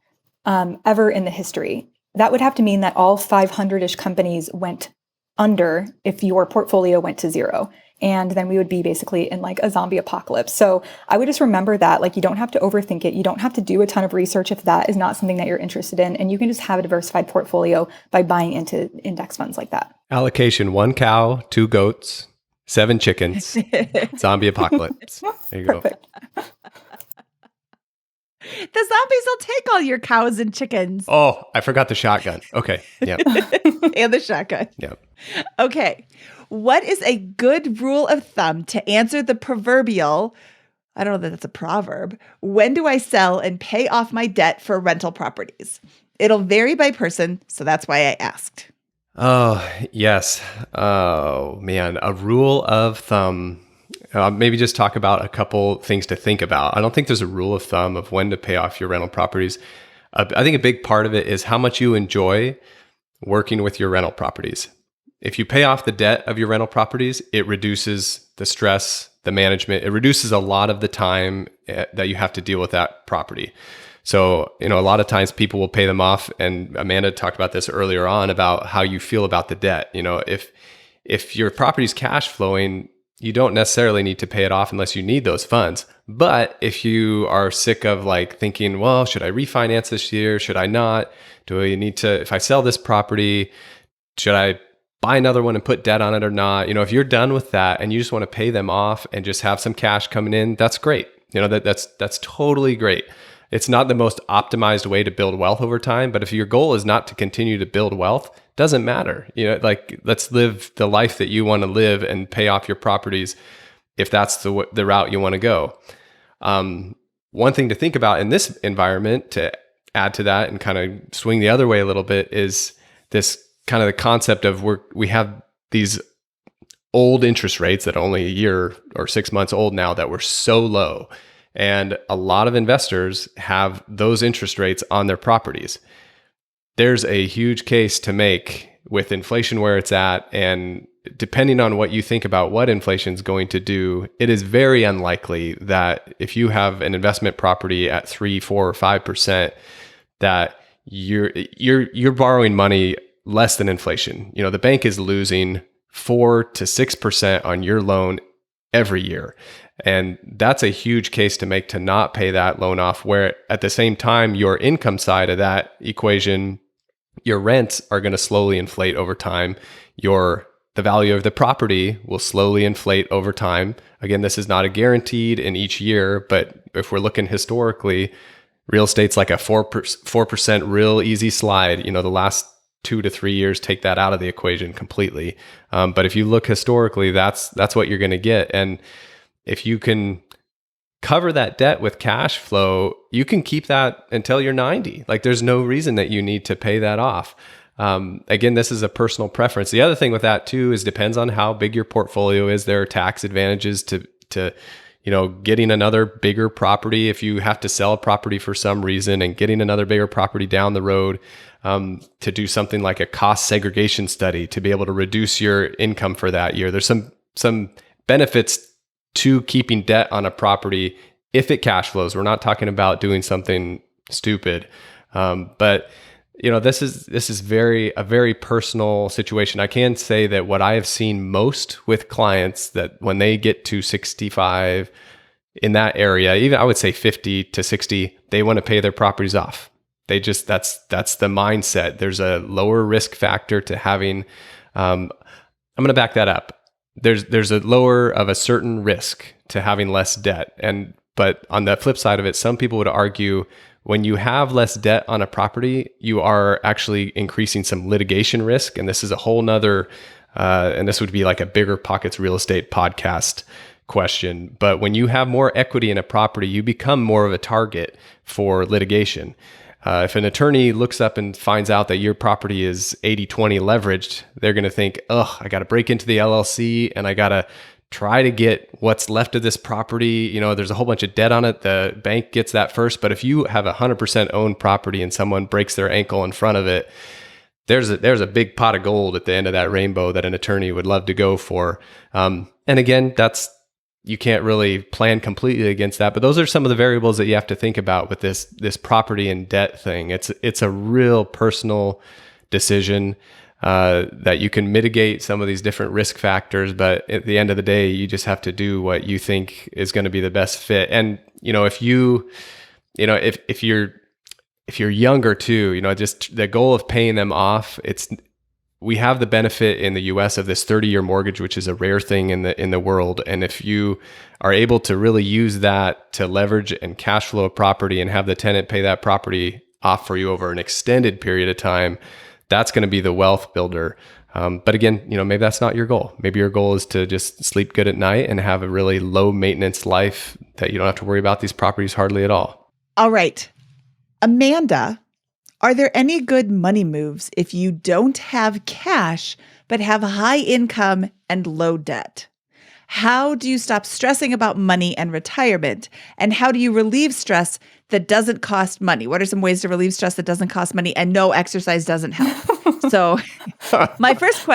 ever in the history. That would have to mean that all 500-ish companies went under if your portfolio went to zero. And then we would be basically in a zombie apocalypse. So I would just remember that you don't have to overthink it. You don't have to do a ton of research if that is not something that you're interested in. And you can just have a diversified portfolio by buying into index funds like that. Allocation: 1 cow, 2 goats, 7 chickens, zombie apocalypse. There you Perfect. go. The zombies will take all your cows and chickens. Oh, I forgot the shotgun. Okay. Yeah. And the shotgun. Yeah. Okay. What is a good rule of thumb to answer the proverbial, I don't know that that's a proverb, when do I sell and pay off my debt for rental properties? It'll vary by person, so that's why I asked. Oh, yes. Oh, man. A rule of thumb. Maybe just talk about a couple things to think about. I don't think there's a rule of thumb of when to pay off your rental properties. I think a big part of it is how much you enjoy working with your rental properties. If you pay off the debt of your rental properties, it reduces the stress, the management. It reduces a lot of the time that you have to deal with that property. So, a lot of times people will pay them off. And Amanda talked about this earlier on about how you feel about the debt. If your property's cash flowing, you don't necessarily need to pay it off unless you need those funds. But if you are sick of thinking, well, should I refinance this year? Should I not? Do I need to, if I sell this property, should I buy another one and put debt on it or not? If you're done with that and you just want to pay them off and just have some cash coming in, that's great. That's totally great. It's not the most optimized way to build wealth over time, but if your goal is not to continue to build wealth, doesn't matter. Like, let's live the life that you want to live and pay off your properties if that's the route you want to go. One thing to think about in this environment, to add to that and kind of swing the other way a little bit, is this kind of the concept of we have these old interest rates that are only a year or 6 months old now that were so low. And a lot of investors have those interest rates on their properties. There's a huge case to make with inflation where it's at, and depending on what you think about what inflation is going to do, it is very unlikely that if you have an investment property at 3, 4, or 5%, that you're borrowing money less than inflation. The bank is losing 4 to 6% on your loan every year. And that's a huge case to make to not pay that loan off, where at the same time, your income side of that equation, your rents are going to slowly inflate over time. The value of the property will slowly inflate over time. Again, this is not a guaranteed in each year, but if we're looking historically, real estate's like a 4% real easy slide. The last 2 to 3 years take that out of the equation completely. But if you look historically, that's what you're going to get. And if you can cover that debt with cash flow, you can keep that until you're 90. Like, there's no reason that you need to pay that off. Again, this is a personal preference. The other thing with that too is depends on how big your portfolio is. There are tax advantages to getting another bigger property if you have to sell a property for some reason, and getting another bigger property down the road, to do something like a cost segregation study to be able to reduce your income for that year. There's some benefits to keeping debt on a property if it cash flows. We're not talking about doing something stupid, but this is a very personal situation. I can say that what I have seen most with clients, that when they get to 65 in that area, even I would say 50 to 60, they want to pay their properties off. That's the mindset. There's a lower risk factor to having, I'm going to back that up. There's a lower of a certain risk to having less debt. But on the flip side of it, some people would argue when you have less debt on a property, you are actually increasing some litigation risk. And this is a whole nother, and this would be like a BiggerPockets real estate podcast question. But when you have more equity in a property, you become more of a target for litigation. If an attorney looks up and finds out that your property is 80-20 leveraged, they're going to think, I got to break into the LLC and I got to try to get what's left of this property. There's a whole bunch of debt on it. The bank gets that first. But if you have 100% owned property and someone breaks their ankle in front of it, there's a big pot of gold at the end of that rainbow that an attorney would love to go for. And again, you can't really plan completely against that, but those are some of the variables that you have to think about with this property and debt thing. It's a real personal decision that you can mitigate some of these different risk factors, but at the end of the day, you just have to do what you think is going to be the best fit. And if you're younger too, just the goal of paying them off, we have the benefit in the US of this 30-year mortgage, which is a rare thing in the world. And if you are able to really use that to leverage and cash flow a property and have the tenant pay that property off for you over an extended period of time, that's going to be the wealth builder. But again, maybe that's not your goal. Maybe your goal is to just sleep good at night and have a really low maintenance life that you don't have to worry about these properties hardly at all. All right. Amanda, are there any good money moves if you don't have cash, but have high income and low debt? How do you stop stressing about money and retirement? And how do you relieve stress that doesn't cost money? What are some ways to relieve stress that doesn't cost money and no exercise doesn't help? So my first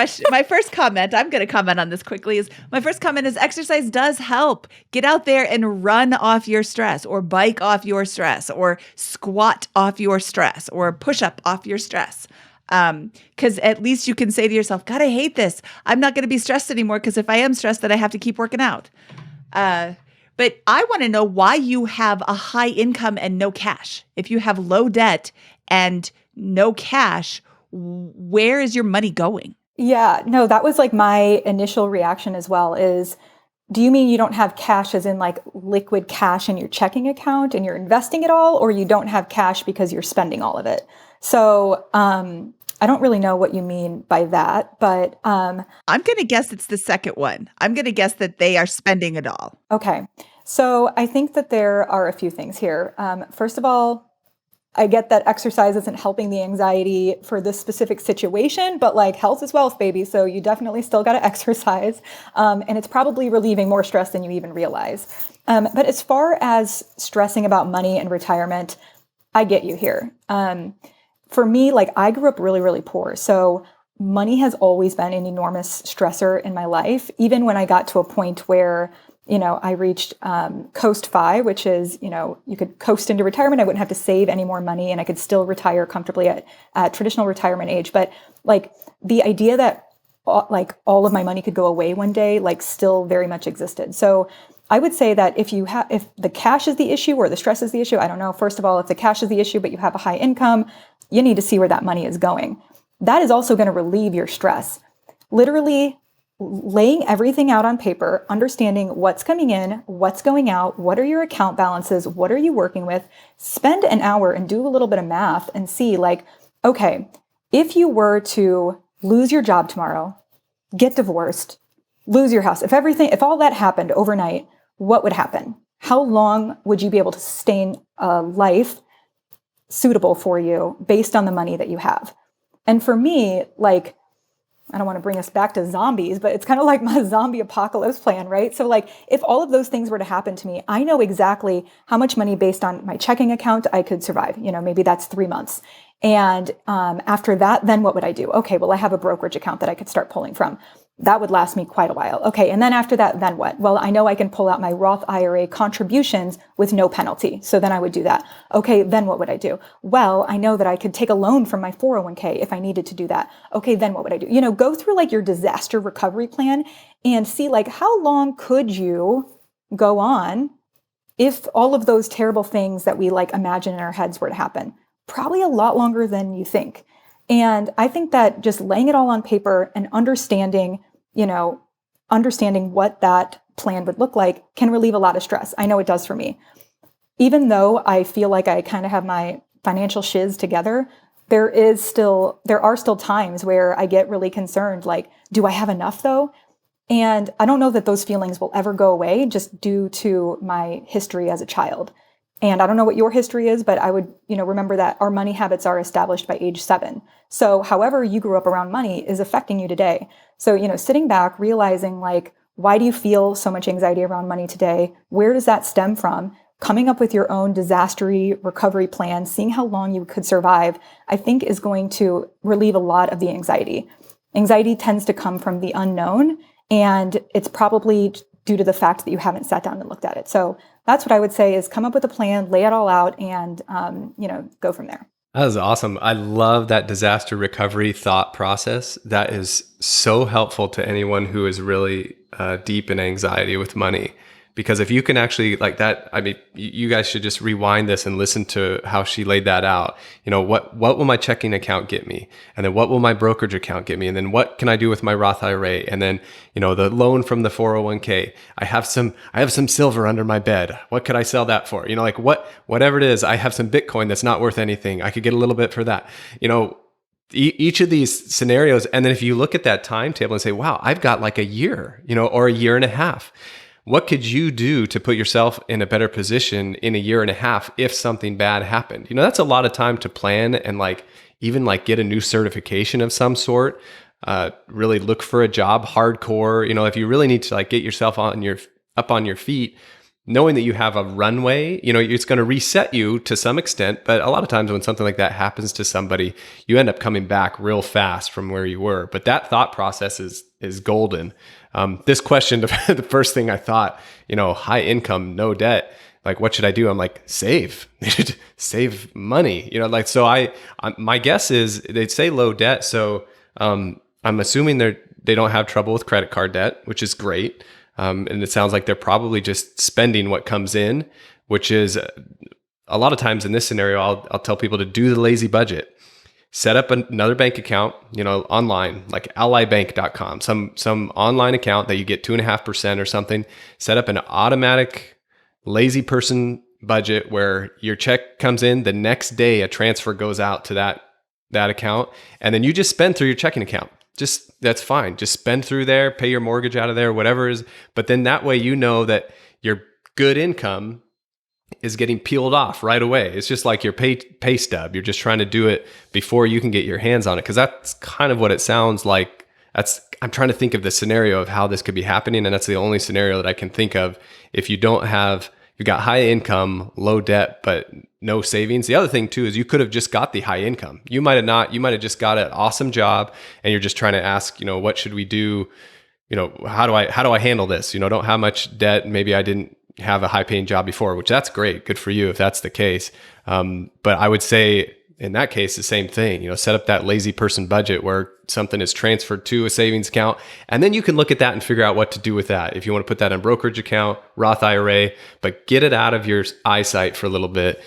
comment, I'm going to comment on this quickly, is exercise does help. Get out there and run off your stress, or bike off your stress, or squat off your stress, or push up off your stress. Because at least you can say to yourself, God, I hate this. I'm not going to be stressed anymore, because if I am stressed, then I have to keep working out. But I want to know why you have a high income and no cash. If you have low debt and no cash, where is your money going? Yeah, no, that was like my initial reaction as well, is Do you mean you don't have cash as in like liquid cash in your checking account and you're investing it all, or you don't have cash because you're spending all of it? So I don't really know what you mean by that, but I'm going to guess it's the second one. I'm going to guess that they are spending it all. okay. So I think that there are a few things here. First of all, I get that exercise isn't helping the anxiety for this specific situation, but like health is wealth, baby. So you definitely still got to exercise. And it's probably relieving more stress than you even realize. But as far as stressing about money and retirement, I get you here. For me, like I grew up really, really poor. So money has always been an enormous stressor in my life, even when I got to a point where I reached Coast Fi, which is, you could coast into retirement. I wouldn't have to save any more money and I could still retire comfortably at traditional retirement age. But like the idea that all of my money could go away one day, like still very much existed. So I would say that if the cash is the issue or the stress is the issue, I don't know. First of all, if the cash is the issue, but you have a high income, you need to see where that money is going. That is also going to relieve your stress. Literally, laying everything out on paper, understanding what's coming in, what's going out, what are your account balances, what are you working with, spend an hour and do a little bit of math and see like, okay, if you were to lose your job tomorrow, get divorced, lose your house, if all that happened overnight, what would happen? How long would you be able to sustain a life suitable for you based on the money that you have? And for me, like, I don't want to bring us back to zombies, but it's kind of like my zombie apocalypse plan, right? So like if all of those things were to happen to me, I know exactly how much money based on my checking account I could survive. Maybe that's 3 months. And after that, then what would I do? Okay, well, I have a brokerage account that I could start pulling from. That would last me quite a while. Okay, and then after that, then what? Well, I know I can pull out my Roth IRA contributions with no penalty. So then I would do that. Okay, then what would I do? Well, I know that I could take a loan from my 401k if I needed to do that. Okay, then what would I do? Go through like your disaster recovery plan and see like how long could you go on if all of those terrible things that we like imagine in our heads were to happen. Probably a lot longer than you think. And I think that just laying it all on paper and understanding what that plan would look like can relieve a lot of stress. I know it does for me. Even though I feel like I kind of have my financial shiz together, there are still times where I get really concerned, like, do I have enough though? And I don't know that those feelings will ever go away just due to my history as a child. And I don't know what your history is, but I would, remember that our money habits are established by age 7. So however you grew up around money is affecting you today. So, sitting back, realizing like, why do you feel so much anxiety around money today? Where does that stem from? Coming up with your own disaster recovery plan, seeing how long you could survive, I think is going to relieve a lot of the anxiety. Anxiety tends to come from the unknown, and it's probably due to the fact that you haven't sat down and looked at it. So that's what I would say is come up with a plan, lay it all out, and go from there. That is awesome. I love that disaster recovery thought process. That is so helpful to anyone who is really deep in anxiety with money. Because if you can actually like that, I mean, you guys should just rewind this and listen to how she laid that out. What will my checking account get me? And then what will my brokerage account get me? And then what can I do with my Roth IRA? And then, the loan from the 401k. I have some silver under my bed. What could I sell that for? Whatever it is, I have some Bitcoin that's not worth anything. I could get a little bit for that. Each of these scenarios. And then if you look at that timetable and say, wow, I've got like a year, or a year and a half. What could you do to put yourself in a better position in a year and a half if something bad happened? That's a lot of time to plan and even get a new certification of some sort. Really look for a job hardcore. If you really need to get yourself up on your feet, knowing that you have a runway, it's going to reset you to some extent. But a lot of times when something like that happens to somebody, you end up coming back real fast from where you were. But that thought process is golden. This question, the first thing I thought, high income, no debt, what should I do? I'm like, save money, so my guess is they'd say low debt. So, I'm assuming they don't have trouble with credit card debt, which is great. And it sounds like they're probably just spending what comes in, which is a lot of times in this scenario, I'll tell people to do the lazy budget. set up another bank account, online, like allybank.com, some online account that you get 2.5% or something. Set up an automatic lazy person budget where your check comes in the next day, a transfer goes out to that account, and then you just spend through your checking account. That's fine. Just spend through there, pay your mortgage out of there, whatever it is. But then that way, that your good income is getting peeled off right away. It's just like your pay stub. You're just trying to do it before you can get your hands on it. Cause that's kind of what it sounds like. I'm trying to think of the scenario of how this could be happening. And that's the only scenario that I can think of. If you've got high income, low debt, but no savings. The other thing too, is you could have just got the high income. You might have not, you might have just got an awesome job and you're just trying to ask, what should we do? How do I handle this? Don't have much debt. Maybe I didn't have a high paying job before, which that's great. Good for you if that's the case. But I would say in that case, the same thing, set up that lazy person budget where something is transferred to a savings account. And then you can look at that and figure out what to do with that. If you want to put that in a brokerage account, Roth IRA, but get it out of your eyesight for a little bit.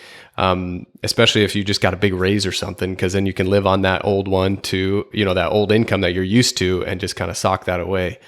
Especially if you just got a big raise or something, because then you can live on that old one to, that old income that you're used to and just kind of sock that away.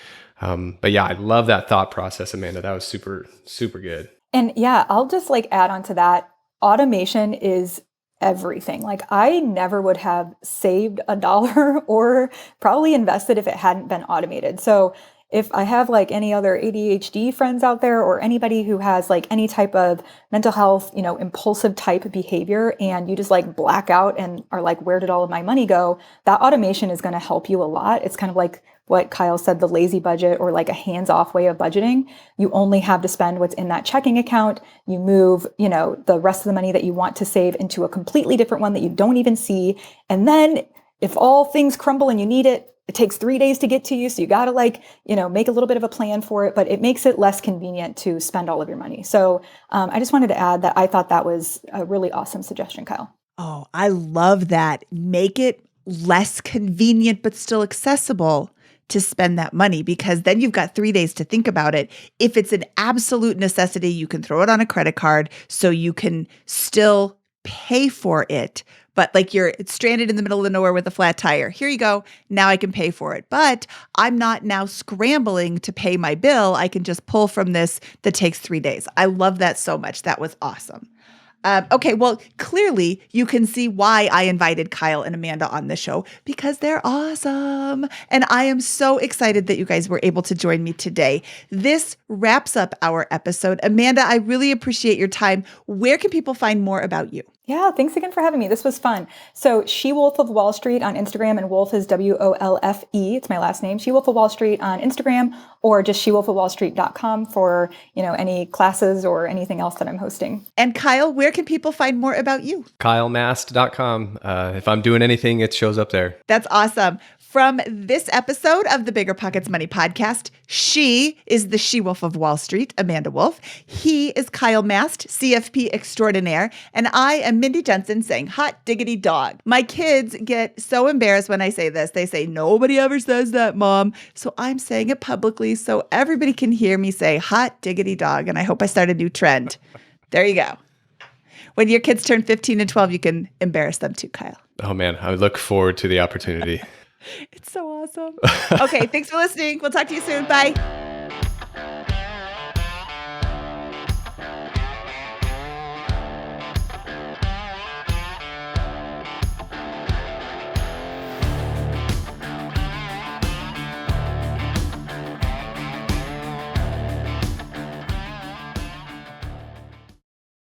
But yeah, I love that thought process, Amanda. That was super, super good. And yeah, I'll just add on to that. Automation is everything. I never would have saved $1 or probably invested if it hadn't been automated. So if I have any other ADHD friends out there or anybody who has any type of mental health, impulsive type behavior, and you just black out and are where did all of my money go? That automation is going to help you a lot. It's kind of like what Kyle said, the lazy budget, or a hands-off way of budgeting. You only have to spend what's in that checking account. You move, the rest of the money that you want to save into a completely different one that you don't even see. And then if all things crumble and you need it, it takes 3 days to get to you. So you got to make a little bit of a plan for it, but it makes it less convenient to spend all of your money. So I just wanted to add that I thought that was a really awesome suggestion, Kyle. Oh, I love that. Make it less convenient, but still accessible to spend that money, because then you've got 3 days to think about it. If it's an absolute necessity, you can throw it on a credit card so you can still pay for it. But you're stranded in the middle of nowhere with a flat tire. Here you go. Now I can pay for it. But I'm not now scrambling to pay my bill. I can just pull from this that takes 3 days. I love that so much. That was awesome. Okay, well, clearly you can see why I invited Kyle and Amanda on the show, because they're awesome. And I am so excited that you guys were able to join me today. This wraps up our episode. Amanda, I really appreciate your time. Where can people find more about you? Yeah, thanks again for having me. This was fun. So She Wolfe of Wall Street on Instagram, and Wolfe is Wolfe. It's my last name. She Wolfe of Wall Street on Instagram, or just shewolfofwallstreet.com for, any classes or anything else that I'm hosting. And Kyle, where can people find more about you? KyleMast.com. If I'm doing anything, it shows up there. That's awesome. From this episode of the BiggerPockets Money Podcast, she is the She Wolfe of Wall Street, Amanda Wolfe. He is Kyle Mast, CFP extraordinaire. And I am Mindy Jensen, saying hot diggity dog. My kids get so embarrassed when I say this. They say, nobody ever says that, Mom. So I'm saying it publicly so everybody can hear me say hot diggity dog. And I hope I start a new trend. There you go. When your kids turn 15 and 12, you can embarrass them too, Kyle. Oh man, I look forward to the opportunity. It's so awesome. Okay, thanks for listening. We'll talk to you soon. Bye.